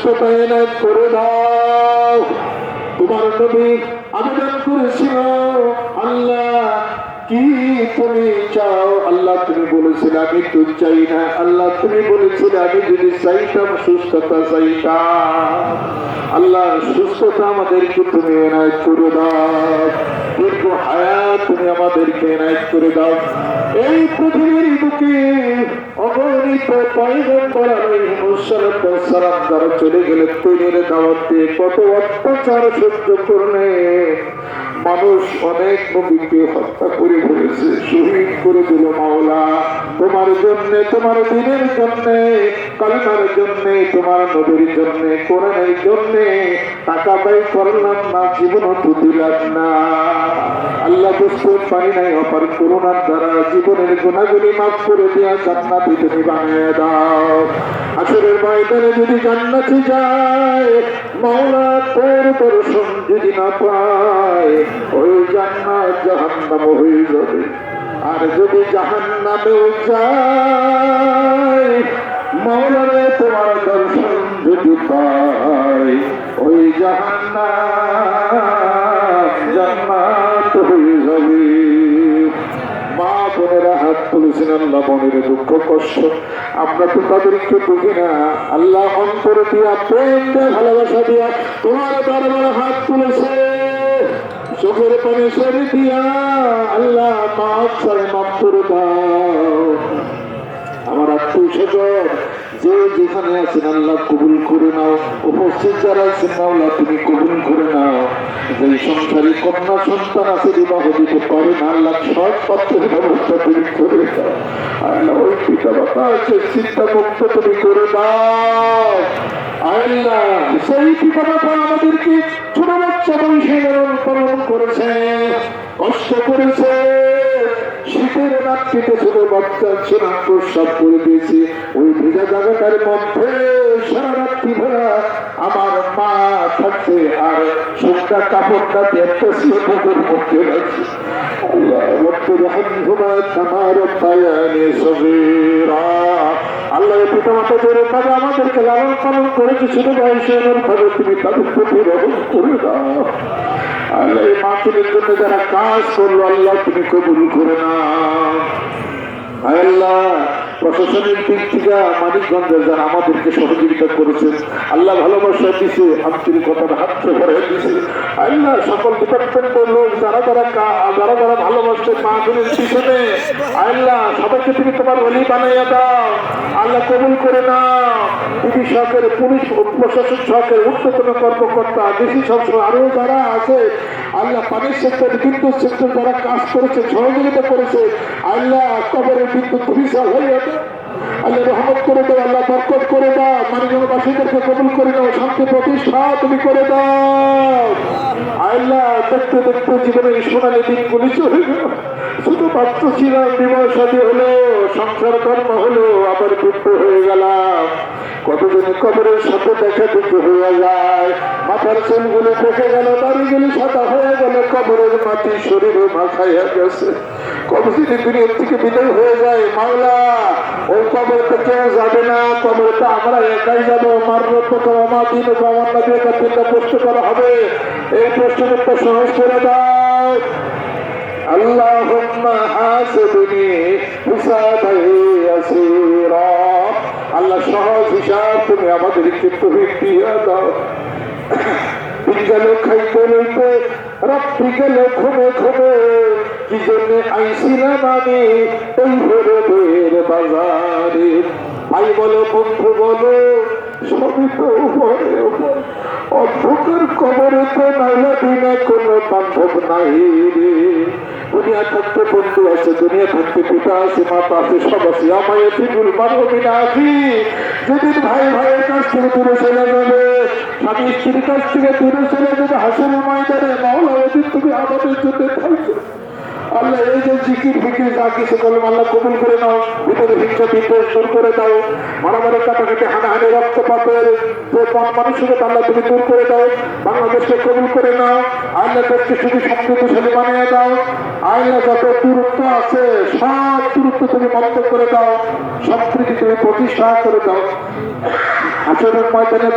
সুস্থতা এনায়েত করে দাও। তোমার নবী আবেদন করেছিল, আল্লাহ কি তুমি চাও? আল্লাহ তুমি বলেছিলে আমি তো চাই না। আল্লাহ তুমি বলেছিলে আমি যদি চাইতাম সুস্থতা চাইতাম। আল্লাহ সুস্থতা আমাদেরকে তুমি এনায়েত করে দাও, দীর্ঘ হায়াত তুমি আমাদেরকে এনায়েত করে দাও। এই পৃথিবীর বুকে অগণিত পয়গম্বর আলাইহিস সালাম যারা চলে গেলে তৈরির দাওয়াত দিয়ে কত অত্যাচার সহ্য করলে মানুষ অনেক নবীকে হত্যা করে ফেলেছে, শহীদ করে দিল। মাওলা তোমার জন্য, তোমার দিনের জন্য, কালিমার জন্য, তোমার নবীর জন্য, কোরআনের জন্য টাকা ব্যয় করলাম না, জীবনও তো দিলাম না। আল্লাহ বুঝতে পারি নাই অপার করুণার দ্বারা জীবনের গুণাগুলি মাফ করে দিয়া জান্নাতি তুমি বানিয়ে দাও। আসরের ময়দানে যদি জান্নাতে যায়, মাওলা তোর দর্শন যদি না পায়, ওই জান্নাত জাহান্নাম হয়ে যাবে। আর যদি জাহান্নামেও যায়, মাওলারে তোমার দর্শন যদি পায়, ওই জাহান্নাম জান্নাত হয়ে যাবে। মা বোনেরা হাত তুলেছেন, আল্লাহ বোনের দুঃখ কষ্ট আমরা তো তাদেরকে বুঝি না। আল্লাহ অন্তর দিয়া, প্রেম দিয়া, ভালোবাসা দিয়া তোমার দরবারে হাত তুলেছে, চোখের পানি সরে দিয়া আল্লাহ মাফ করে মাফ করে দাও। আমার আত্মীয় স্বজন যে যেখানে আছেন আল্লাহ কবুল করে নাও। উপস্থিত যারা আছেন আল্লাহ তুমি কবুল করে নাও। যে সংসারী কন্যা সন্তান আছে বিবাহ দিতে পারে না, আল্লাহ সব পত্রের ব্যবস্থা তুমি করে দাও। আল্লাহ ওই পিতা মাতা আছে চিন্তা মুক্ত তুমি করে দাও। আল্লাহ সেই পিতা মাতা আমাদেরকে ছোট বাচ্চা বয়সে লালন পালন করেছে, কষ্ট করেছে, শীতের রাত্রিতে ছোট বাচ্চা ছিলাম প্রস্রাব করে দিয়েছি, ওই ভেজা জায়গাটার মধ্যে সারা রাত্রি ভরা আমার মা থাকছে, আর শুকনা কাপড়টা একটা শিশুদের মধ্যে রাখছে। আল্লাহ পিতা মাতা যেভাবে আমাদেরকে লালন পালন করেছে ছোট বয়সে, ভাবে তুমি তাদের প্রতি রহম করে দাও। আল্লাহ এই মাহফিলের জন্য যারা কাজ করলো আল্লাহ তুমি কবুল করে নাও। আল্লাহ প্রশাসনের দিক থেকে মানিকগঞ্জের যারা আমাদেরকে সহযোগিতা করেছে, আল্লাহ ভালোবাসা দিছে, আন্তরিকতার হাত ভরে দিছে। আল্লাহ সকল ডিপার্টমেন্টের লোক যারা যারা যারা ভালোবাসছে মাহফিলের পিছনে, আল্লাহ সবাইকে তুমি তোমার ওলি বানাইয়া দাও। আল্লাহ কবুল করে নাও। পুলিশ সরকার, পুলিশ প্রশাসন সরকার, উচ্চতম কর্মকর্তা, ডিসি সবসময় আরো যারা আছে, আল্লাহ পানির সেক্টর, বিদ্যুৎ সেক্টর যারা কাজ করেছে, সহযোগিতা করেছে, আল্লাহ কবরের বিদ্যুৎ বিশাল হয়ে যাবে। আল্লাহ রহমত করে দাও, আল্লাহ বরকত করে দাও, মানিকগঞ্জবাসীদেরকে কবুল করে দাও, শান্তি প্রতিষ্ঠা তুমি করে দাও। আল্লাহ দেখতে দেখতে জীবনের সোনালী দিনগুলি চলে গেল। শুধু মাত্র ছিলাম, বিবাহ শাদী হলো, সংসার কর্ম হলো, আবার বৃদ্ধ হয়ে গেলাম। কতদিন কবরের সাথে দেখা দেখতে হয়ে যায়, মাথার চুলগুলি পেকে গেল, দাড়িগুলি সাদা হয়ে গেল, কবরের মাটি শরীরে মাখাইয়া গেছে। কতদিন দুনিয়ার থেকে বিদায় হয়ে যায়। মাওলা ওই কবরটা কেউ যাবে না, কবরটা আমরা একাই যাবো। প্রশ্ন করা হবে, এই প্রশ্নের উত্তর সহজ করে দাও। আল্লাহুম্মা হাসিবনি হিসাবান ইয়াসীরা। আল্লাহ সহজ হিসাব তুমি আমাদেরকে তৌফিক দিয়ে দাও। গেল খাইতে লইতে, রাত্রি গেল ঘুমে ঘুমে, কি জন্য আইছিলাম আমি এই ভোরের বাজারে। ভাই বলো, বন্ধু বলো, সবই তো উপরে উপর। অন্ধকার কবরে তো নাইলা দিনে কোনো বান্ধব নাই রে। দুনিয়া থাকতে বন্ধু আছে, দুনিয়া থাকতে পিতা আছে, মাতা আছে, সব আছে। আমায় ফিরুল মানবী না আছি। যেদিন ভাই ভাইয়ের কাছ থেকে দূরে চলে যাবে, স্বামী স্ত্রীর কাছ থেকে দূরে চলে যাবে, হাসরের ময়দানে মাওলা ওদিন তুমি আমাদের জন্য থাকবে। আল্লাহ এই যে জিকির ফিকির যা কিছু করলাম আল্লাহ কবুল করে নাও। ভিতরে হিংসা বিদ্বেষ দূর করে দাও। মারামারি কাটাকাটি হানাহানি রক্তপাতের যে মানসিকতা আল্লাহ তুমি দূর করে দাও। বাংলাদেশকে কবুল করে নাও। আল্লাহ দেশকে শুধু সমৃদ্ধশালী বানিয়ে দাও। আল্লাহ যত দূরত্ব আছে সব দূরত্ব তুমি বন্ধ করে দাও। সম্প্রীতি তুমি প্রতিষ্ঠা করে দাও। হাসরের ময়দানে